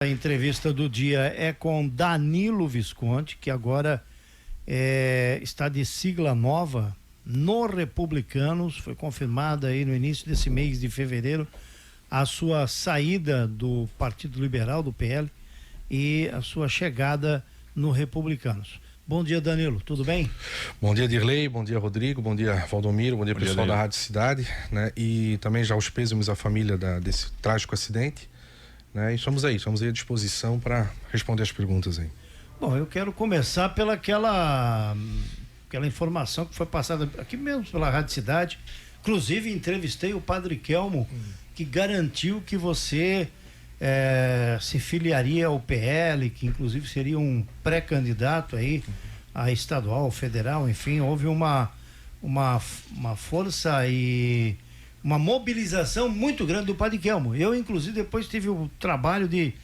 A entrevista do dia é com Danilo Visconti, que agora está de sigla nova no Republicanos. Foi confirmada aí no início desse mês de fevereiro a sua saída do Partido Liberal, do PL, e a sua chegada no Republicanos. Bom dia, Danilo, tudo bem? Bom dia, Dirley, bom dia, Rodrigo, bom dia, Valdomiro, bom dia, pessoal da Rádio Cidade, né? E também já os pêsames à família desse trágico acidente, né? E estamos aí à disposição para responder as perguntas aí. Bom, eu quero começar pela aquela informação que foi passada aqui mesmo pela Rádio Cidade. Inclusive entrevistei o Padre Kelmo, que garantiu que você se filiaria ao PL, que inclusive seria um pré-candidato aí a estadual, federal, enfim, houve uma força e uma mobilização muito grande do Padre Kelmo. Eu, inclusive, depois tive o trabalho de,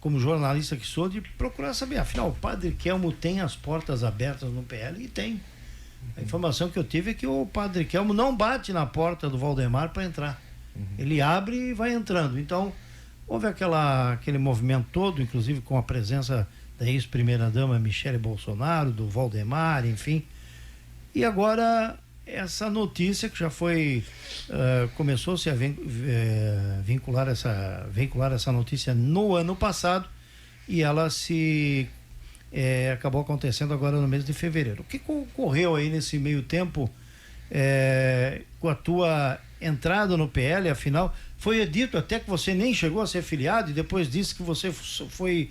como jornalista que sou, de procurar saber, afinal, o Padre Kelmo tem as portas abertas no PL? E tem. A informação que eu tive é que o Padre Kelmo não bate na porta do Valdemar para entrar. Ele abre e vai entrando. Então, houve aquele movimento todo, inclusive com a presença da ex-primeira-dama Michele Bolsonaro, do Valdemar, enfim. E agora essa notícia que já foi começou-se a vincular essa notícia no ano passado, e ela acabou acontecendo agora no mês de fevereiro. O que ocorreu aí nesse meio tempo com a tua entrada no PL? Afinal, foi dito até que você nem chegou a ser filiado e depois disse que você foi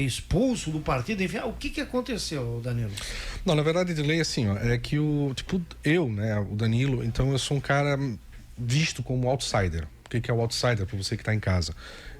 expulso do partido, enfim. O que aconteceu, Danilo? Não, na verdade, Edilei, assim, é que o Danilo, então eu sou um cara visto como outsider. O que é o outsider, para você que está em casa?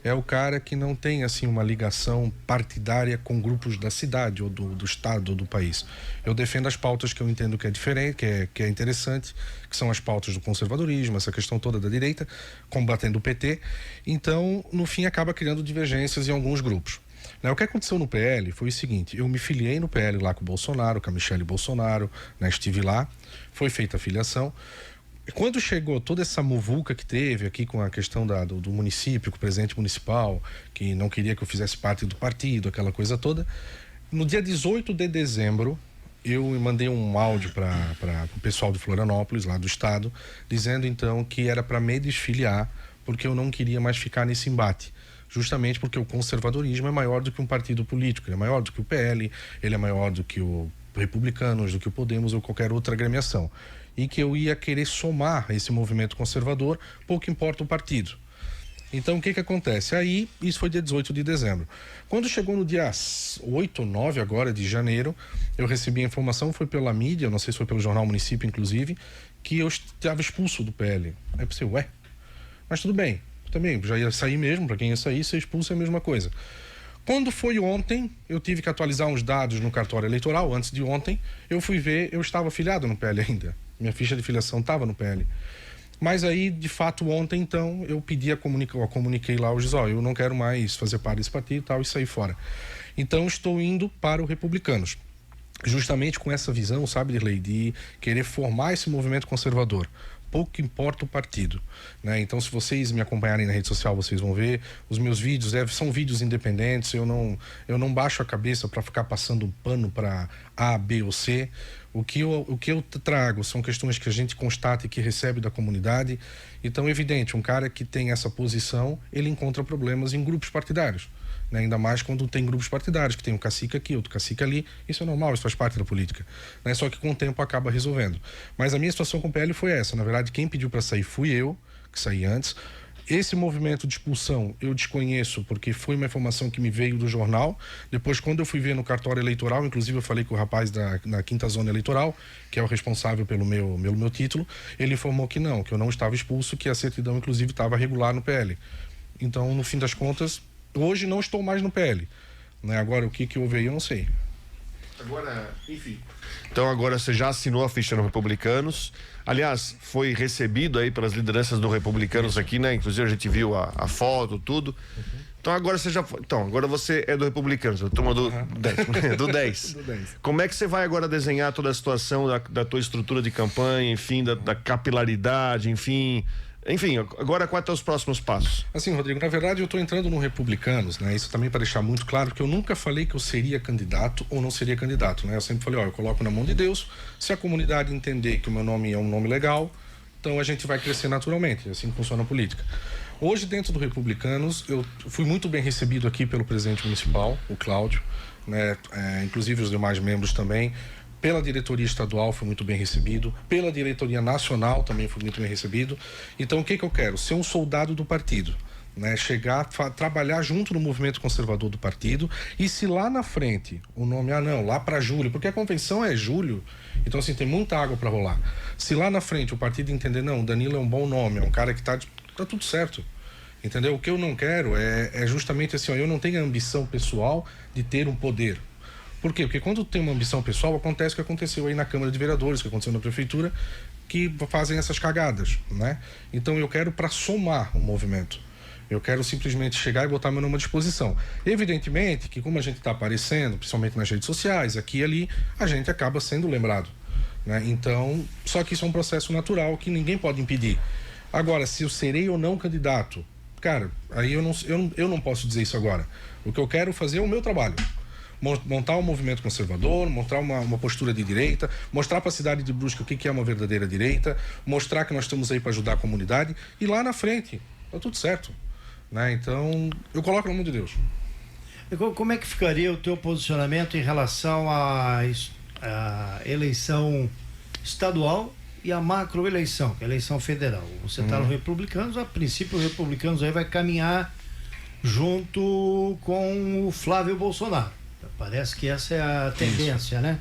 É o cara que não tem, assim, uma ligação partidária com grupos da cidade ou do estado ou do país. Eu defendo as pautas que eu entendo que é diferente, que é interessante, que são as pautas do conservadorismo, essa questão toda da direita, combatendo o PT. Então, no fim, acaba criando divergências em alguns grupos. O que aconteceu no PL foi o seguinte: eu me filiei no PL lá com o Bolsonaro, com a Michele Bolsonaro, né? Estive lá, foi feita a filiação. Quando chegou toda essa muvuca que teve aqui com a questão do município, com o presidente municipal, que não queria que eu fizesse parte do partido, aquela coisa toda, no dia 18 de dezembro, eu mandei um áudio para o pessoal de Florianópolis, lá do estado, dizendo então que era para me desfiliar, porque eu não queria mais ficar nesse embate. Justamente porque o conservadorismo é maior do que um partido político, ele é maior do que o PL, ele é maior do que o Republicanos, do que o Podemos ou qualquer outra agremiação. E que eu ia querer somar esse movimento conservador, pouco importa o partido. Então, o que acontece? Aí, isso foi dia 18 de dezembro. Quando chegou no dia 8 ou 9 agora de janeiro, eu recebi a informação, foi pela mídia, não sei se foi pelo Jornal Município, inclusive, que eu estava expulso do PL. Aí eu pensei, mas tudo bem. Também já ia sair mesmo, para quem ia sair, ser expulso é a mesma coisa. Quando foi ontem, eu tive que atualizar uns dados no cartório eleitoral. Antes de ontem, eu fui ver, eu estava filiado no PL ainda. Minha ficha de filiação estava no PL. Mas aí, de fato, ontem, então, eu comuniquei lá ao juiz, eu não quero mais fazer parte desse partido e tal, e sair fora. Então, estou indo para o Republicanos. Justamente com essa visão, sabe, Dirley, de querer formar esse movimento conservador. Pouco importa o partido, né? Então, se vocês me acompanharem na rede social, vocês vão ver os meus vídeos, são vídeos independentes. Eu não baixo a cabeça para ficar passando um pano para A, B ou C. O que eu trago são questões que a gente constata e que recebe da comunidade. Então, é evidente, um cara que tem essa posição, ele encontra problemas em grupos partidários, né? Ainda mais quando tem grupos partidários, que tem um cacique aqui, outro cacique ali. Isso é normal, isso faz parte da política, né? Só que com o tempo acaba resolvendo. Mas a minha situação com o PL foi essa. Na verdade, quem pediu para sair fui eu, que saí antes. Esse movimento de expulsão eu desconheço, porque foi uma informação que me veio do jornal. Depois, quando eu fui ver no cartório eleitoral, inclusive eu falei com o rapaz da 5ª Zona Eleitoral, que é o responsável pelo meu título, ele informou que eu não estava expulso, que a certidão inclusive estava regular no PL. Então, no fim das contas, hoje não estou mais no PL, né? Agora, o que houve aí, eu não sei. Agora, enfim. Então, agora você já assinou a ficha no Republicanos. Aliás, foi recebido aí pelas lideranças do Republicanos aqui, né? Inclusive a gente viu a foto, tudo. Então agora você já foi. Então, agora você é do Republicanos, a turma do 10. Do 10. Como é que você vai agora desenhar toda a situação da tua estrutura de campanha, enfim, da capilaridade, enfim, Enfim, agora quais são os próximos passos? Assim, Rodrigo, na verdade eu estou entrando no Republicanos, né? Isso também para deixar muito claro que eu nunca falei que eu seria candidato ou não seria candidato, né? Eu sempre falei, eu coloco na mão de Deus, se a comunidade entender que o meu nome é um nome legal, então a gente vai crescer naturalmente, assim funciona a política. Hoje, dentro do Republicanos, eu fui muito bem recebido aqui pelo presidente municipal, o Cláudio, né? Inclusive os demais membros também. Pela diretoria estadual foi muito bem recebido, pela diretoria nacional também foi muito bem recebido. Então o que eu quero? Ser um soldado do partido, né? Chegar, trabalhar junto no movimento conservador do partido, e se lá na frente o nome, lá para julho, porque a convenção é julho, então assim, tem muita água para rolar. Se lá na frente o partido entender, não, o Danilo é um bom nome, é um cara que tá tudo certo. Entendeu? O que eu não quero é justamente assim, eu não tenho a ambição pessoal de ter um poder. Por quê? Porque quando tem uma ambição pessoal, acontece o que aconteceu aí na Câmara de Vereadores, que aconteceu na Prefeitura, que fazem essas cagadas, né? Então eu quero para somar o movimento. Eu quero simplesmente chegar e botar meu nome à disposição. Evidentemente que como a gente está aparecendo, principalmente nas redes sociais, aqui e ali, a gente acaba sendo lembrado, né? Então, só que isso é um processo natural que ninguém pode impedir. Agora, se eu serei ou não candidato, cara, aí eu não posso dizer isso agora. O que eu quero fazer é o meu trabalho. Montar um movimento conservador, mostrar uma postura de direita, mostrar para a cidade de Brusque o que é uma verdadeira direita, mostrar que nós estamos aí para ajudar a comunidade, e lá na frente, tá tudo certo, né? Então, eu coloco na mão de Deus. E como é que ficaria o teu posicionamento em relação à eleição estadual e a macroeleição, a eleição federal? Você está no Republicanos, a princípio o Republicanos aí vai caminhar junto com o Flávio Bolsonaro. Parece que essa é a tendência, né?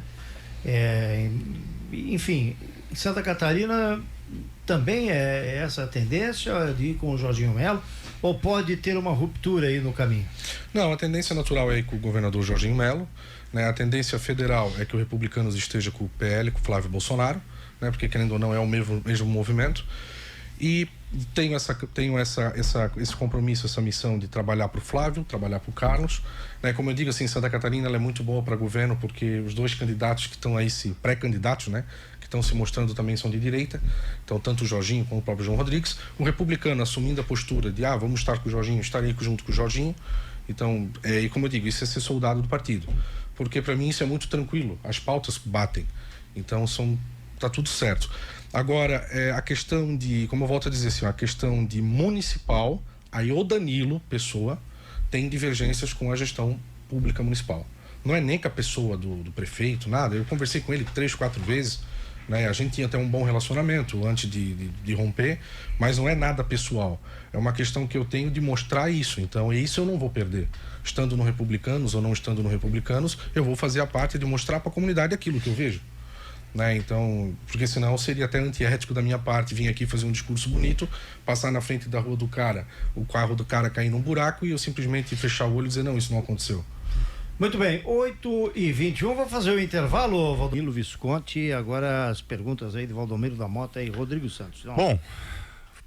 Enfim, em Santa Catarina também é essa a tendência de ir com o Jorginho Melo, ou pode ter uma ruptura aí no caminho? Não, a tendência natural é ir com o governador Jorginho Melo, né? A tendência federal é que o Republicanos esteja com o PL, com o Flávio Bolsonaro, né? Porque querendo ou não é o mesmo movimento. E tenho esse compromisso, essa missão de trabalhar para o Flávio, trabalhar para o Carlos, né? Como eu digo assim, Santa Catarina ela é muito boa para governo porque os dois candidatos que estão aí, pré-candidatos, né, que estão se mostrando também são de direita, então tanto o Jorginho como o próprio João Rodrigues. O republicano assumindo a postura de vamos estar com o Jorginho, estarei junto com o Jorginho. Então, e como eu digo, isso é ser soldado do partido, porque para mim isso é muito tranquilo, as pautas batem, então tá tudo certo. Agora, a questão de, como eu volto a dizer assim, a questão de municipal, aí o Danilo, pessoa, tem divergências com a gestão pública municipal. Não é nem com a pessoa do prefeito, nada. Eu conversei com ele 3, 4 vezes, né? A gente tinha até um bom relacionamento antes de romper, mas não é nada pessoal. É uma questão que eu tenho de mostrar isso. Então, isso eu não vou perder. Estando no Republicanos ou não estando no Republicanos, eu vou fazer a parte de mostrar para a comunidade aquilo que eu vejo. Né? Então, porque senão seria até antiético da minha parte vir aqui fazer um discurso bonito, passar na frente da rua do cara, o carro do cara cair num buraco e eu simplesmente fechar o olho e dizer, não, isso não aconteceu. Muito bem, 8h21, vou fazer o intervalo, Valdomiro Visconti, agora as perguntas aí de Valdomiro da Mota e Rodrigo Santos. Bom,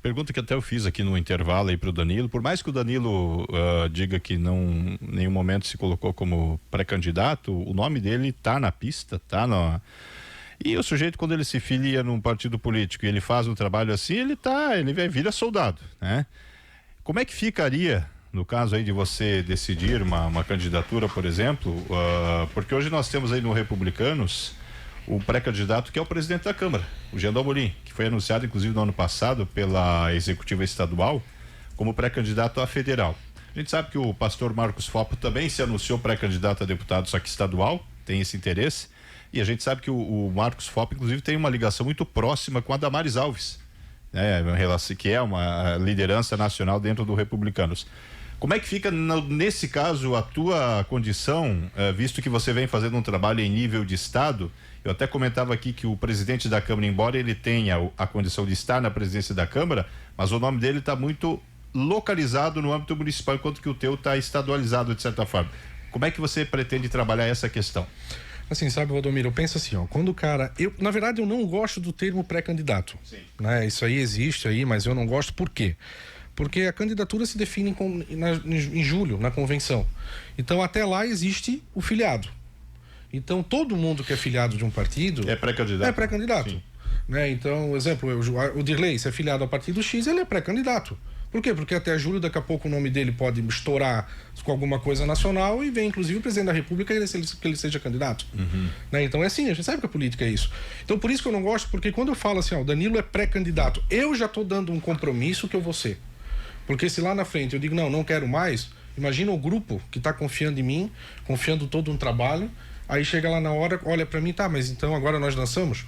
pergunta que até eu fiz aqui no intervalo aí pro Danilo, por mais que o Danilo diga que não, em nenhum momento se colocou como pré-candidato, o nome dele tá na pista, tá na... E o sujeito, quando ele se filia num partido político e ele faz um trabalho assim, ele vira soldado, né? Como é que ficaria, no caso aí de você decidir uma candidatura, por exemplo, porque hoje nós temos aí no Republicanos o pré-candidato que é o presidente da Câmara, o Jean Dalmolin, que foi anunciado inclusive no ano passado pela Executiva Estadual como pré-candidato a federal. A gente sabe que o pastor Marcos Fopo também se anunciou pré-candidato a deputado, só que estadual, tem esse interesse. E a gente sabe que o Marcos Fopp, inclusive, tem uma ligação muito próxima com a Damares Alves, né? Que é uma liderança nacional dentro do Republicanos. Como é que fica, nesse caso, a tua condição, visto que você vem fazendo um trabalho em nível de Estado? Eu até comentava aqui que o presidente da Câmara, embora ele tenha a condição de estar na presidência da Câmara, mas o nome dele está muito localizado no âmbito municipal, enquanto que o teu está estadualizado, de certa forma. Como é que você pretende trabalhar essa questão? Assim, sabe, Valdomiro, eu penso assim, quando o cara... na verdade, eu não gosto do termo pré-candidato. Né? Isso aí existe aí, mas eu não gosto. Por quê? Porque a candidatura se define em julho, na convenção. Então, até lá existe o filiado. Então, todo mundo que é filiado de um partido... É pré-candidato. É pré-candidato. Né? Então, exemplo, o Dirley, se é filiado ao partido X, ele é pré-candidato. Por quê? Porque até julho, daqui a pouco, o nome dele pode estourar com alguma coisa nacional e vem, inclusive, o presidente da República que ele seja candidato. Né? Então é assim, a gente sabe que a política é isso. Então por isso que eu não gosto, porque quando eu falo assim, ó, o Danilo é pré-candidato, eu já estou dando um compromisso que eu vou ser. Porque se lá na frente eu digo, não quero mais, imagina o grupo que está confiando em mim, confiando todo um trabalho, aí chega lá na hora, olha para mim, tá, mas então agora nós dançamos?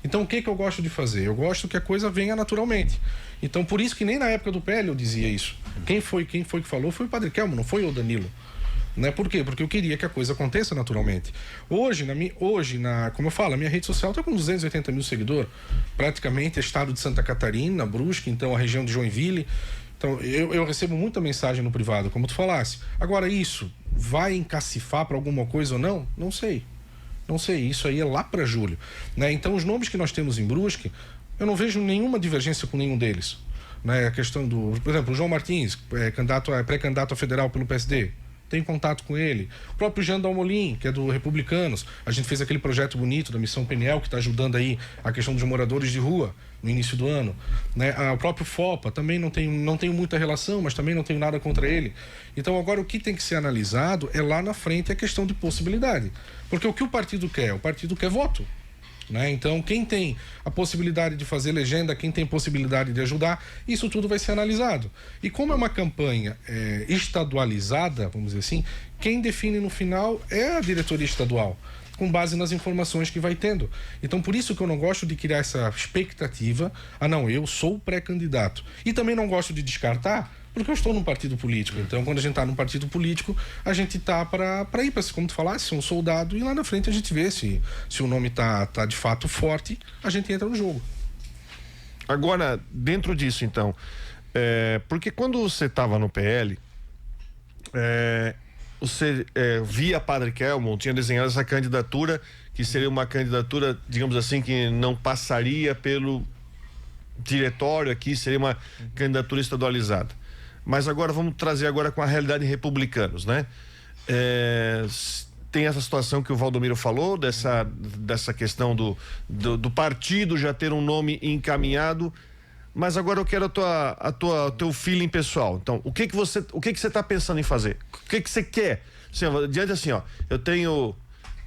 Então o que eu gosto de fazer? Eu gosto que a coisa venha naturalmente. Então por isso que nem na época do PL eu dizia isso. Quem foi que falou foi o Padre Kelmo, não foi o Danilo. Né? Por quê? Porque eu queria que a coisa aconteça naturalmente. Hoje, como eu falo, a minha rede social está com 280 mil seguidores. Praticamente estado de Santa Catarina, Brusque, então a região de Joinville. Então eu recebo muita mensagem no privado, como tu falasse. Agora isso vai encacifar para alguma coisa ou não? Não sei. Não sei, isso aí é lá para julho. Né? Então, os nomes que nós temos em Brusque, eu não vejo nenhuma divergência com nenhum deles. Né? A questão do... Por exemplo, o João Martins, pré-candidato a federal pelo PSD. Tenho contato com ele. O próprio Jean Dalmolin, que é do Republicanos. A gente fez aquele projeto bonito da Missão Peniel, que está ajudando aí a questão dos moradores de rua no início do ano. Né? O próprio FOPA, também não tenho muita relação, mas também não tenho nada contra ele. Então agora o que tem que ser analisado é lá na frente a questão de possibilidade. Porque o que o partido quer? O partido quer voto. Né? Então, quem tem a possibilidade de fazer legenda, quem tem possibilidade de ajudar, isso tudo vai ser analisado. E como é uma campanha estadualizada, vamos dizer assim, quem define no final é a diretoria estadual, com base nas informações que vai tendo. Então, por isso que eu não gosto de criar essa expectativa, eu sou pré-candidato. E também não gosto de descartar, porque eu estou num partido político. Então, quando a gente está num partido político, a gente está para ir para, como tu falasse, ser um soldado, e lá na frente a gente vê se o nome tá de fato forte, a gente entra no jogo. Agora, dentro disso, então, porque quando você estava no PL, você via Padre Kelmo, tinha desenhado essa candidatura, que seria uma candidatura, digamos assim, que não passaria pelo diretório aqui, seria uma candidatura estadualizada. Mas agora vamos trazer agora com a realidade republicanos, né? Tem essa situação que o Valdomiro falou, dessa questão do partido já ter um nome encaminhado, mas agora eu quero o teu feeling pessoal. Então, o que você está pensando em fazer? O que você quer? Assim, diante assim,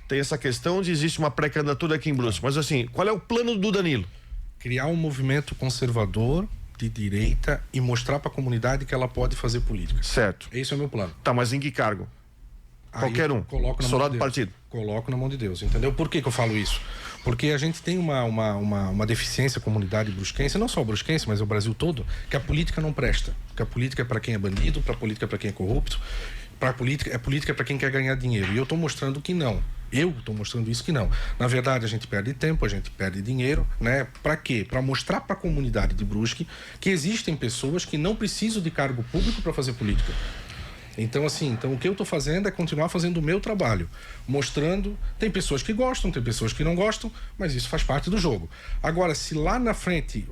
tem essa questão de existe uma pré-candidatura aqui em Brusque, mas assim, qual é o plano do Danilo? Criar um movimento conservador de direita e mostrar para a comunidade que ela pode fazer política. Certo. Esse é o meu plano. Tá, mas em que cargo? Qualquer um. Soldado do partido. Coloco na mão de Deus, entendeu? Por que eu falo isso? Porque a gente tem uma deficiência, comunidade brusquense, não só o brusquense, mas o Brasil todo, que a política não presta. Que a política é para quem é bandido, a política é para quem é corrupto, a política é para quem quer ganhar dinheiro. E eu estou mostrando que não. Eu estou mostrando isso que não. Na verdade, a gente perde tempo, a gente perde dinheiro, né? Para quê? Para mostrar para a comunidade de Brusque que existem pessoas que não precisam de cargo público para fazer política. Então, assim, o que eu estou fazendo é continuar fazendo o meu trabalho, mostrando. Tem pessoas que gostam, tem pessoas que não gostam, mas isso faz parte do jogo. Agora, se lá na frente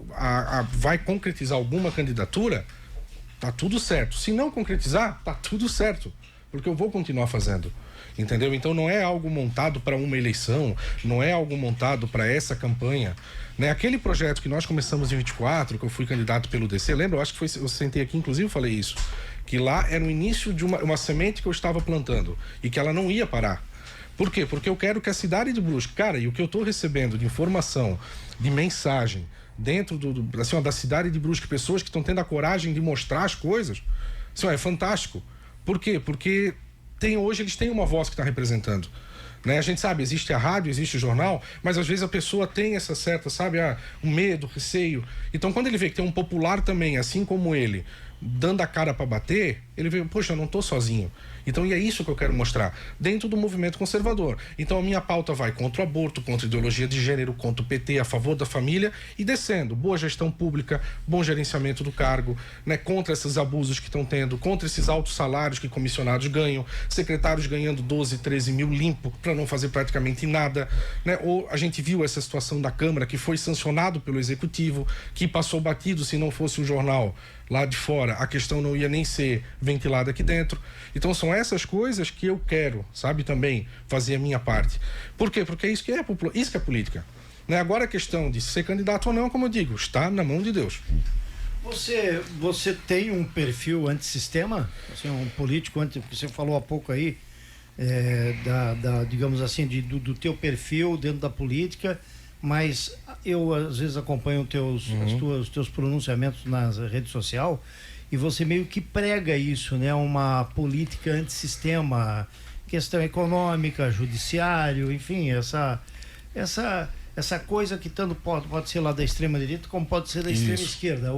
vai concretizar alguma candidatura, tá tudo certo. Se não concretizar, tá tudo certo, porque eu vou continuar fazendo. Entendeu? Então não é algo montado para uma eleição, não é algo montado para essa campanha, né? Aquele projeto que nós começamos em 24, que eu fui candidato pelo DC, lembra? Eu acho que foi, eu sentei aqui, inclusive falei isso, que lá era o início de uma semente que eu estava plantando e que ela não ia parar. Por quê? Porque eu quero que a cidade de Brusque, cara, e o que eu estou recebendo de informação, de mensagem dentro da cidade de Brusque, pessoas que estão tendo a coragem de mostrar as coisas, assim, é fantástico. Por quê? Porque hoje eles têm uma voz que está representando. Né? A gente sabe, existe a rádio, existe o jornal, mas às vezes a pessoa tem essa certa, um medo, receio. Então, quando ele vê que tem um popular também, assim como ele, dando a cara para bater, ele vê, poxa, eu não estou sozinho. Então, e é isso que eu quero mostrar, dentro do movimento conservador. Então, a minha pauta vai contra o aborto, contra a ideologia de gênero, contra o PT, a favor da família e descendo. Boa gestão pública, bom gerenciamento do cargo, né? Contra esses abusos que estão tendo, contra esses altos salários que comissionados ganham, secretários ganhando 12, 13 mil limpo para não fazer praticamente nada, né? Ou a gente viu essa situação da Câmara que foi sancionado pelo Executivo, que passou batido. Se não fosse o jornal lá de fora, a questão não ia nem ser ventilada aqui dentro. Então são essas coisas que eu quero, também fazer a minha parte. Por quê? Porque isso que é política. Né? Agora a questão de ser candidato ou não, como eu digo, está na mão de Deus. Você tem um perfil antissistema? Assim, um político, porque você falou há pouco aí, digamos assim, do teu perfil dentro da política, mas eu às vezes acompanho os teus pronunciamentos nas redes sociais e você meio que prega isso, né? Uma política antissistema, questão econômica, judiciário, enfim, essa coisa que tanto pode ser lá da extrema direita como pode ser da extrema esquerda.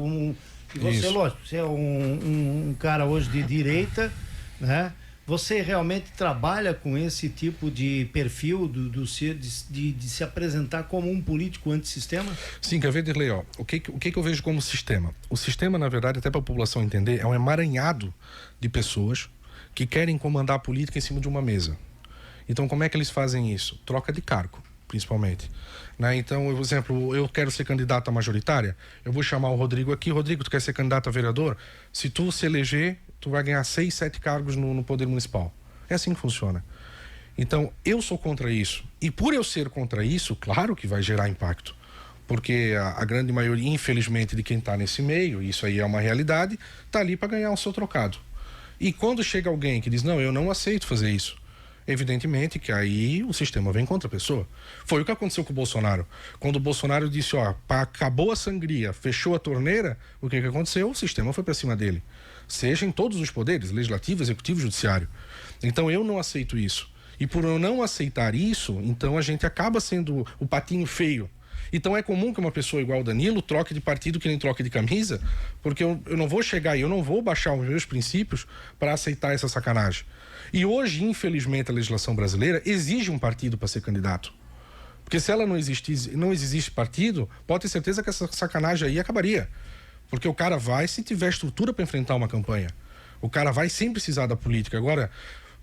E você, lógico, você é um cara hoje de direita, né? Você realmente trabalha com esse tipo de perfil de se apresentar como um político antissistema? Sim, quer ver, Dirley? O que eu vejo como sistema? O sistema, na verdade, até para a população entender, é um emaranhado de pessoas que querem comandar a política em cima de uma mesa. Então, como é que eles fazem isso? Troca de cargo, principalmente. Né? Então, por exemplo, eu quero ser candidato a majoritária, eu vou chamar o Rodrigo aqui. Rodrigo, tu quer ser candidato a vereador? Se tu se eleger, tu vai ganhar 6, 7 cargos no poder municipal. É assim que funciona. Então, eu sou contra isso. E por eu ser contra isso, claro que vai gerar impacto. Porque a grande maioria, infelizmente, de quem está nesse meio, isso aí é uma realidade, está ali para ganhar o seu trocado. E quando chega alguém que diz, não, eu não aceito fazer isso, evidentemente que aí o sistema vem contra a pessoa. Foi o que aconteceu com o Bolsonaro. Quando o Bolsonaro disse, acabou a sangria, fechou a torneira, o que aconteceu? O sistema foi para cima dele. Seja em todos os poderes, legislativo, executivo, judiciário. Então eu não aceito isso. E por eu não aceitar isso, então a gente acaba sendo o patinho feio. Então é comum que uma pessoa igual o Danilo troque de partido que nem troque de camisa, porque eu não vou chegar e eu não vou baixar os meus princípios para aceitar essa sacanagem. E hoje, infelizmente, a legislação brasileira exige um partido para ser candidato. Porque se ela não existe partido, pode ter certeza que essa sacanagem aí acabaria. Porque o cara vai se tiver estrutura para enfrentar uma campanha. O cara vai sem precisar da política. Agora,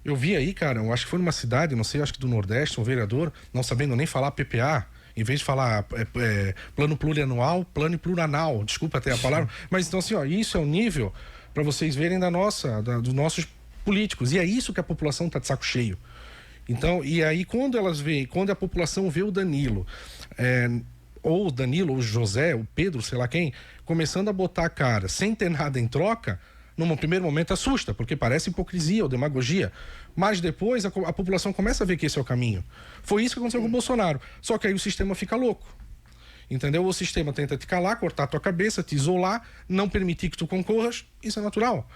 eu vi aí, cara, eu acho que foi numa cidade, não sei, acho que do Nordeste, um vereador, não sabendo nem falar PPA, em vez de falar plano plurianual, plano plurianal, desculpa até a palavra, mas então assim, isso é o nível para vocês verem dos nossos políticos. E é isso que a população está de saco cheio. Então, e aí quando a população vê o Danilo, ou o Danilo, ou o José, o Pedro, sei lá quem, começando a botar a cara sem ter nada em troca, num primeiro momento assusta, porque parece hipocrisia ou demagogia. Mas depois a população começa a ver que esse é o caminho. Foi isso que aconteceu com o Bolsonaro. Só que aí o sistema fica louco. Entendeu? O sistema tenta te calar, cortar a tua cabeça, te isolar, não permitir que tu concorras. Isso é natural.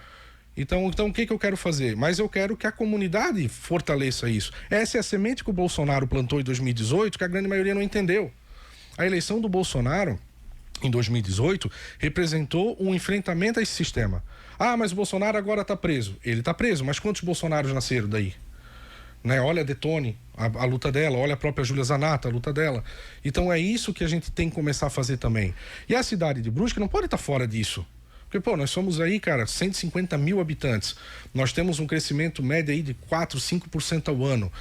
Então o que eu quero fazer? Mas eu quero que a comunidade fortaleça isso. Essa é a semente que o Bolsonaro plantou em 2018, que a grande maioria não entendeu. A eleição do Bolsonaro, em 2018, representou um enfrentamento a esse sistema. Mas o Bolsonaro agora está preso. Ele está preso, mas quantos Bolsonaros nasceram daí? Né? Olha a Detone, a luta dela, olha a própria Júlia Zanata, a luta dela. Então é isso que a gente tem que começar a fazer também. E a cidade de Brusque não pode estar fora disso. Porque, nós somos aí, cara, 150 mil habitantes. Nós temos um crescimento médio aí de 4, 5% ao ano.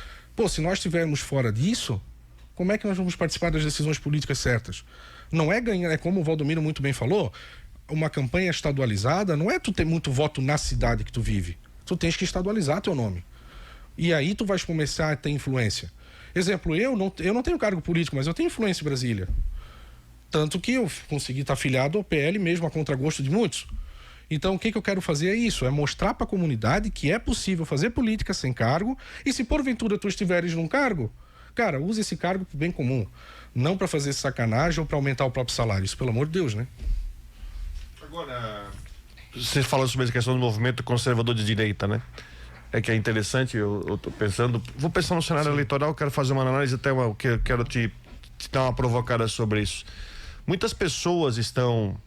Se nós estivermos fora disso, como é que nós vamos participar das decisões políticas certas? Não é ganhar, é como o Valdomiro muito bem falou, uma campanha estadualizada não é tu ter muito voto na cidade que tu vive. Tu tens que estadualizar teu nome. E aí tu vais começar a ter influência. Exemplo, eu não tenho cargo político, mas eu tenho influência em Brasília. Tanto que eu consegui estar afiliado ao PL mesmo, a contragosto de muitos. Então o que eu quero fazer é isso, é mostrar para a comunidade que é possível fazer política sem cargo, e se porventura tu estiveres num cargo, cara, use esse cargo para o bem comum, não para fazer sacanagem ou para aumentar o próprio salário. Isso, pelo amor de Deus, né? Agora, você fala sobre a questão do movimento conservador de direita, né? É que é interessante, eu tô pensando, vou pensar no cenário eleitoral, quero fazer uma análise, até quero te dar uma provocada sobre isso. Muitas pessoas estão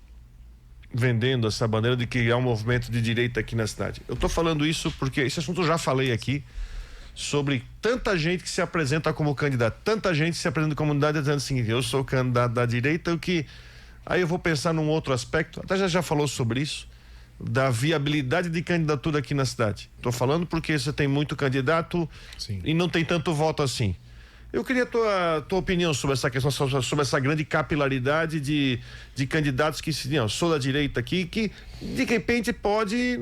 vendendo essa bandeira de que há um movimento de direita aqui na cidade. Eu tô falando isso porque esse assunto eu já falei aqui, sobre tanta gente que se apresenta como candidato, tanta gente se apresenta como candidato dizendo assim, eu sou candidato da direita, o que... Aí eu vou pensar num outro aspecto, até já falou sobre isso, da viabilidade de candidatura aqui na cidade. Estou falando porque você tem muito candidato. Sim. E não tem tanto voto assim. Eu queria a tua opinião sobre essa questão, sobre essa grande capilaridade de candidatos que sou da direita aqui, que de repente pode,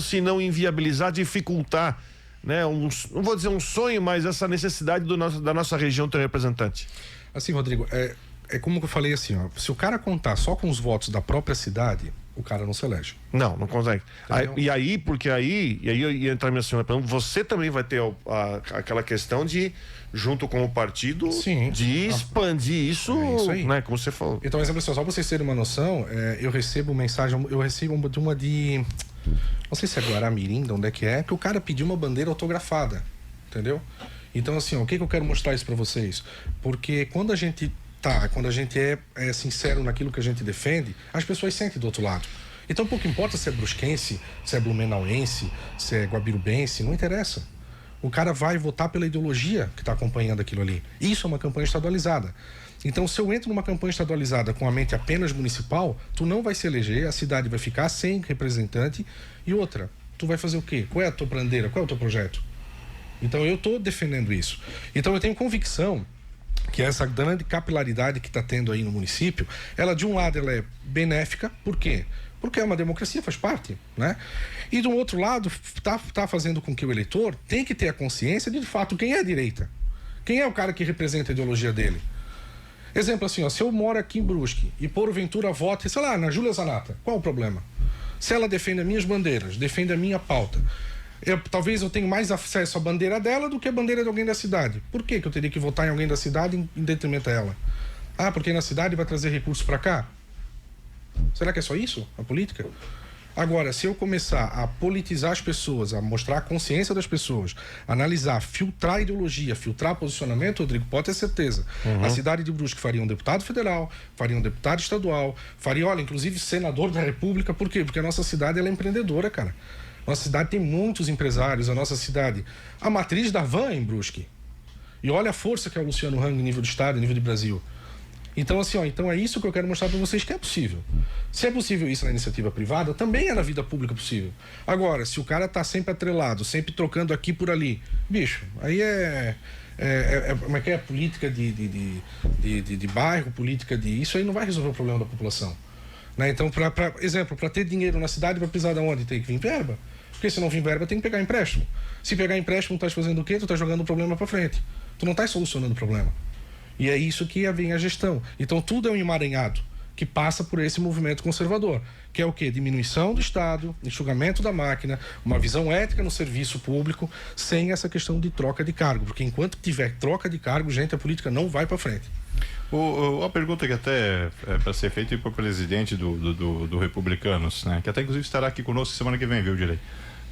se não inviabilizar, dificultar, né? Não vou dizer um sonho, mas essa necessidade da nossa região ter representante. Assim, Rodrigo, é como eu falei assim, ó, se o cara contar só com os votos da própria cidade, o cara não se elege. Não consegue. E aí ia entrar minha senhora, você também vai ter aquela questão de, junto com o partido, sim, de expandir isso aí, né, como você falou. Então, exemplo, só pra vocês terem uma noção, eu recebo de uma de, não sei se é Guaramirim, de onde é, que o cara pediu uma bandeira autografada, entendeu? Então, assim, ó, o que eu quero mostrar isso pra vocês? Porque quando a gente é sincero naquilo que a gente defende, as pessoas sentem do outro lado. Então, pouco importa se é brusquense, se é blumenauense, se é guabirubense, não interessa. O cara vai votar pela ideologia que está acompanhando aquilo ali. Isso é uma campanha estadualizada. Então, se eu entro numa campanha estadualizada com a mente apenas municipal, tu não vai se eleger, a cidade vai ficar sem representante. E outra, tu vai fazer o quê? Qual é a tua bandeira? Qual é o teu projeto? Então, eu estou defendendo isso. Então, eu tenho convicção que essa grande capilaridade que está tendo aí no município, ela de um lado ela é benéfica, por quê? Porque é uma democracia, faz parte, né? E do outro lado, tá fazendo com que o eleitor tem que ter a consciência de fato, quem é a direita? Quem é o cara que representa a ideologia dele? Exemplo assim, ó, se eu moro aqui em Brusque e porventura voto, sei lá, na Júlia Zanata, qual o problema? Se ela defende as minhas bandeiras, defende a minha pauta, talvez eu tenha mais acesso à bandeira dela do que a bandeira de alguém da cidade. Por que eu teria que votar em alguém da cidade em detrimento a ela? Ah, porque na cidade vai trazer recursos para cá? Será que é só isso, a política? Agora, se eu começar a politizar as pessoas, a mostrar a consciência das pessoas, analisar, filtrar a ideologia, filtrar posicionamento, Rodrigo, pode ter certeza. A cidade de Brusque faria um deputado federal, faria um deputado estadual, faria, olha, inclusive senador da República. Por quê? Porque a nossa cidade ela é empreendedora, cara. Nossa cidade tem muitos empresários, a nossa cidade. A matriz da Van é em Brusque. E olha a força que é o Luciano Hang, nível de estado, nível de Brasil. Então, assim, ó, então é isso que eu quero mostrar para vocês que é possível. Se é possível isso na iniciativa privada, também é na vida pública possível. Agora, se o cara tá sempre atrelado, sempre trocando aqui por ali, bicho, aí como é que é? Política de bairro, política de... Isso aí não vai resolver o problema da população. Né? Então, exemplo, para ter dinheiro na cidade, vai precisar de onde? Tem que vir verba. Porque se não vir verba, tem que pegar empréstimo. Se pegar empréstimo, tu estás fazendo o quê? Tu estás jogando o problema para frente. Tu não estás solucionando o problema. E é isso que vem a gestão. Então, tudo é um emaranhado que passa por esse movimento conservador, que é o quê? Diminuição do Estado, enxugamento da máquina, uma visão ética no serviço público, sem essa questão de troca de cargo. Porque enquanto tiver troca de cargo, gente, a política não vai para frente. Uma pergunta que até é para ser feita para o presidente do Republicanos, né? Que até inclusive estará aqui conosco semana que vem, viu, Direi?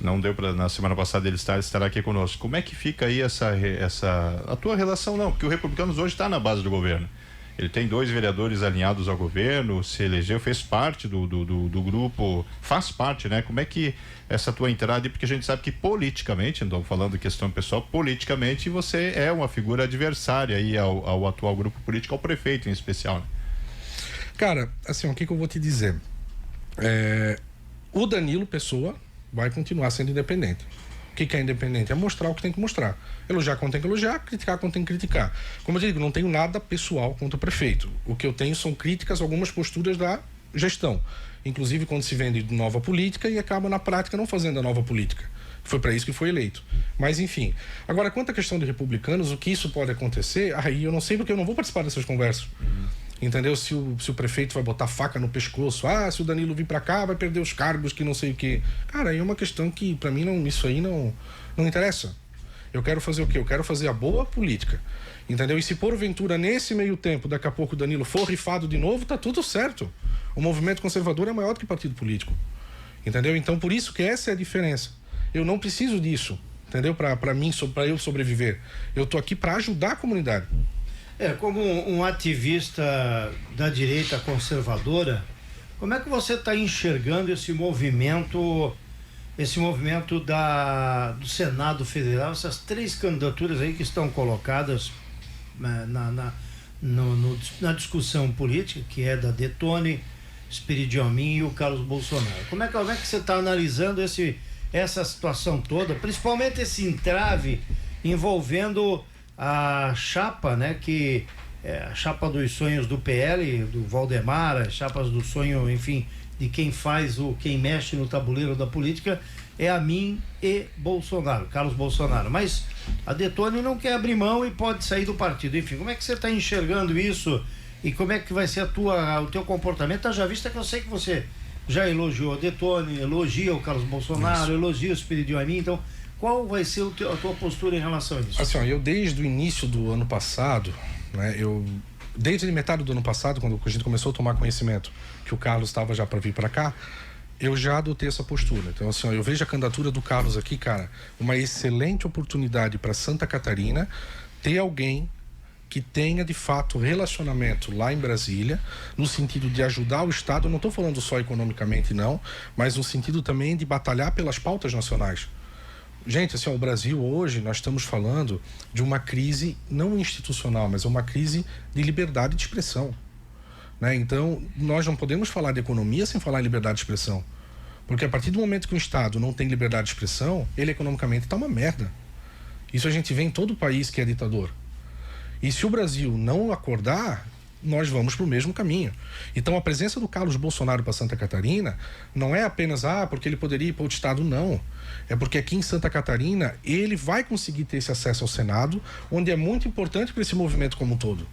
Não deu para na semana passada ele estará aqui conosco. Como é que fica aí a tua relação, não? Porque o Republicanos hoje está na base do governo. Ele tem 2 vereadores alinhados ao governo, se elegeu, fez parte do grupo, faz parte, né? Como é que essa tua entrada, porque a gente sabe que politicamente, não estou falando de questão pessoal, politicamente você é uma figura adversária aí ao atual grupo político, ao prefeito em especial, né? Cara, assim, o que eu vou te dizer? O Danilo Pessoa vai continuar sendo independente. O que é independente? É mostrar o que tem que mostrar. Elogiar quando tem que elogiar, criticar quando tem que criticar. Como eu digo, não tenho nada pessoal contra o prefeito. O que eu tenho são críticas a algumas posturas da gestão. Inclusive quando se vende nova política e acaba na prática não fazendo a nova política. Foi para isso que foi eleito. Mas enfim. Agora, quanto à questão de republicanos, o que isso pode acontecer, aí eu não sei porque eu não vou participar dessas conversas. Entendeu? Se o prefeito vai botar faca no pescoço, se o Danilo vir para cá, vai perder os cargos, que não sei o quê. Cara, aí é uma questão que, para mim, isso aí não interessa. Eu quero fazer o quê? Eu quero fazer a boa política. Entendeu? E se porventura, nesse meio tempo, daqui a pouco o Danilo for rifado de novo, tá tudo certo. O movimento conservador é maior do que partido político. Entendeu? Então, por isso que essa é a diferença. Eu não preciso disso, entendeu? Para eu sobreviver. Eu tô aqui para ajudar a comunidade. Como um ativista da direita conservadora, como é que você está enxergando esse movimento do Senado Federal, essas 3 candidaturas aí que estão colocadas na discussão política, que é da Detone, Espírito Amin e o Carlos Bolsonaro? Como é que você está analisando essa situação toda, principalmente esse entrave envolvendo a chapa, né, que é a chapa dos sonhos do PL, do Valdemar, as chapas do sonho, enfim, de quem mexe no tabuleiro da política, é a mim e Bolsonaro, Carlos Bolsonaro. Mas a Detone não quer abrir mão e pode sair do partido. Enfim, como é que você está enxergando isso e como é que vai ser o teu comportamento? Já vista que eu sei que você já elogiou a Detone, elogia o Carlos Bolsonaro, elogia o Espírito a mim, então qual vai ser a tua postura em relação a isso? Assim, eu desde o início do ano passado, né, desde a metade do ano passado, quando a gente começou a tomar conhecimento que o Carlos estava já para vir para cá, eu já adotei essa postura. Então, assim, eu vejo a candidatura do Carlos aqui, cara, uma excelente oportunidade para Santa Catarina ter alguém que tenha de fato relacionamento lá em Brasília, no sentido de ajudar o Estado. Eu não estou falando só economicamente, não, mas no sentido também de batalhar pelas pautas nacionais. Gente, assim, o Brasil hoje, nós estamos falando de uma crise não institucional, mas uma crise de liberdade de expressão, né? Então, nós não podemos falar de economia sem falar em liberdade de expressão, porque a partir do momento que o Estado não tem liberdade de expressão, ele economicamente está uma merda. Isso a gente vê em todo o país que é ditador. E se o Brasil não acordar, nós vamos para o mesmo caminho. Então, a presença do Carlos Bolsonaro para Santa Catarina não é apenas porque ele poderia ir para outro estado, não. É porque aqui em Santa Catarina ele vai conseguir ter esse acesso ao Senado, onde é muito importante para esse movimento como um todo.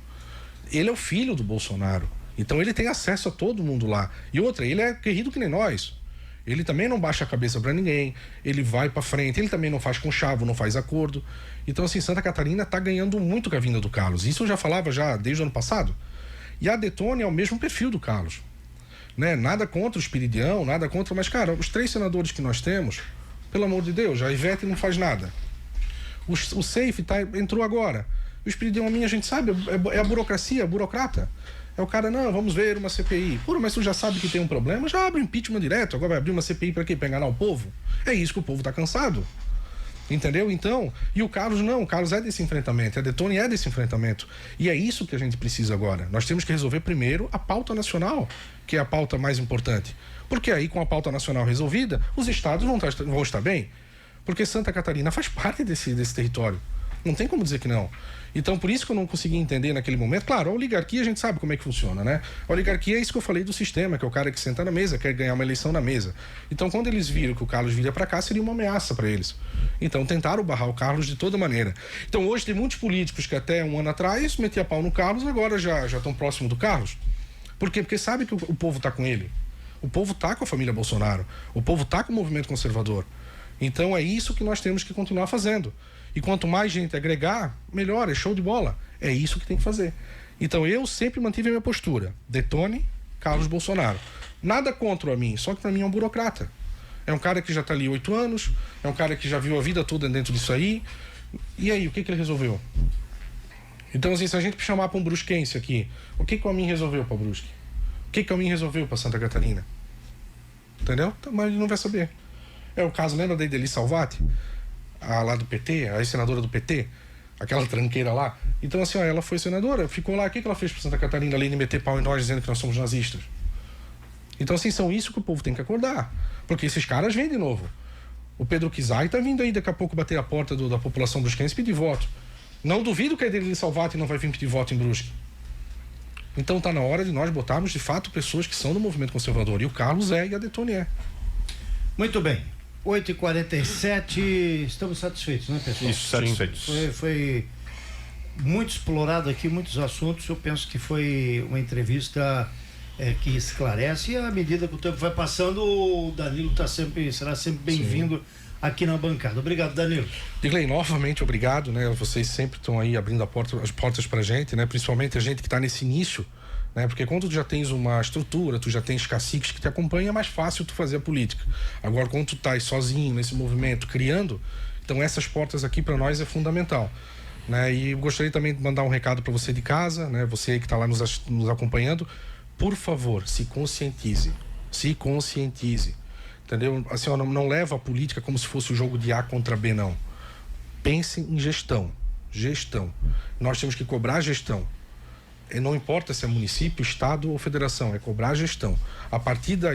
Ele é o filho do Bolsonaro, então ele tem acesso a todo mundo lá. E outra, ele é querido que nem nós. Ele também não baixa a cabeça para ninguém, ele vai para frente, ele também não faz conchavo, não faz acordo. Então, assim, Santa Catarina está ganhando muito com a vinda do Carlos. Isso eu já falava desde o ano passado. E a Detone é o mesmo perfil do Carlos, né? Nada contra o Espiridião, nada contra, mas, cara, os 3 senadores que nós temos, pelo amor de Deus, a Ivete não faz nada. O Safe entrou agora. O Espiridião, a gente sabe, é a burocracia, burocrata. É o cara, não, vamos ver uma CPI. Pô, mas tu já sabe que tem um problema, já abre impeachment direto. Agora vai abrir uma CPI para quê? Para enganar o povo? É isso que o povo tá cansado. Entendeu? Então, e o Carlos não, o Carlos é desse enfrentamento, a Detone é desse enfrentamento. E é isso que a gente precisa agora. Nós temos que resolver primeiro a pauta nacional, que é a pauta mais importante. Porque aí, com a pauta nacional resolvida, os estados vão estar bem. Porque Santa Catarina faz parte desse território. Não tem como dizer que não. Então, por isso que eu não consegui entender naquele momento. Claro, a oligarquia a gente sabe como é que funciona, né? A oligarquia é isso que eu falei do sistema, que é o cara que senta na mesa, quer ganhar uma eleição na mesa. Então, quando eles viram que o Carlos viria para cá, seria uma ameaça para eles. Então, tentaram barrar o Carlos de toda maneira. Então, hoje tem muitos políticos que até um ano atrás metiam pau no Carlos, agora já estão próximo do Carlos. Por quê? Porque sabe que o povo está com ele. O povo está com a família Bolsonaro. O povo está com o movimento conservador. Então, é isso que nós temos que continuar fazendo. E quanto mais gente agregar, melhor, é show de bola. É isso que tem que fazer. Então eu sempre mantive a minha postura. Detone, Carlos Bolsonaro. Nada contra a mim, só que para mim é um burocrata. É um cara que já está ali 8 anos, é um cara que já viu a vida toda dentro disso aí. E aí, o que ele resolveu? Então, assim, se a gente chamar para um brusquense aqui, o que o Amin resolveu para Brusque? O que o Amin resolveu para Santa Catarina? Entendeu? Mas ele não vai saber. É o caso, lembra da Ideli Salvati? Lá do PT, a ex-senadora do PT, aquela tranqueira lá. Então, assim, ela foi senadora, ficou lá. O que ela fez para Santa Catarina, além de meter pau em nós, dizendo que nós somos nazistas? Então, assim, são isso que o povo tem que acordar. Porque esses caras vêm de novo. O Pedro Kizai tá vindo aí daqui a pouco bater a porta da população brusquense e pedir voto. Não duvido que a Ideli Salvati não vai vir pedir voto em Brusque. Então tá na hora de nós botarmos, de fato, pessoas que são do movimento conservador. E o Carlos e a Detone é. Muito bem. 8h47, estamos satisfeitos, né, pessoal? Isso, satisfeitos. Foi muito explorado aqui, muitos assuntos. Eu penso que foi uma entrevista que esclarece, e à medida que o tempo vai passando, o Danilo será sempre bem-vindo aqui na bancada. Obrigado, Danilo. Dirley, novamente obrigado, né? Vocês sempre estão aí abrindo as portas pra gente, né? Principalmente a gente que está nesse início, né? Porque quando tu já tens uma estrutura, tu já tens caciques que te acompanham, é mais fácil tu fazer a política. Agora, quando tu estás sozinho nesse movimento, criando, então essas portas aqui para nós é fundamental, né? E eu gostaria também de mandar um recado para você de casa, né? Você que está lá nos acompanhando, por favor, se conscientize, entendeu? Assim, não leva a política como se fosse o jogo de A contra B, não. Pense em gestão. Nós temos que cobrar gestão. Não importa se é município, estado ou federação, é cobrar gestão. A partir daí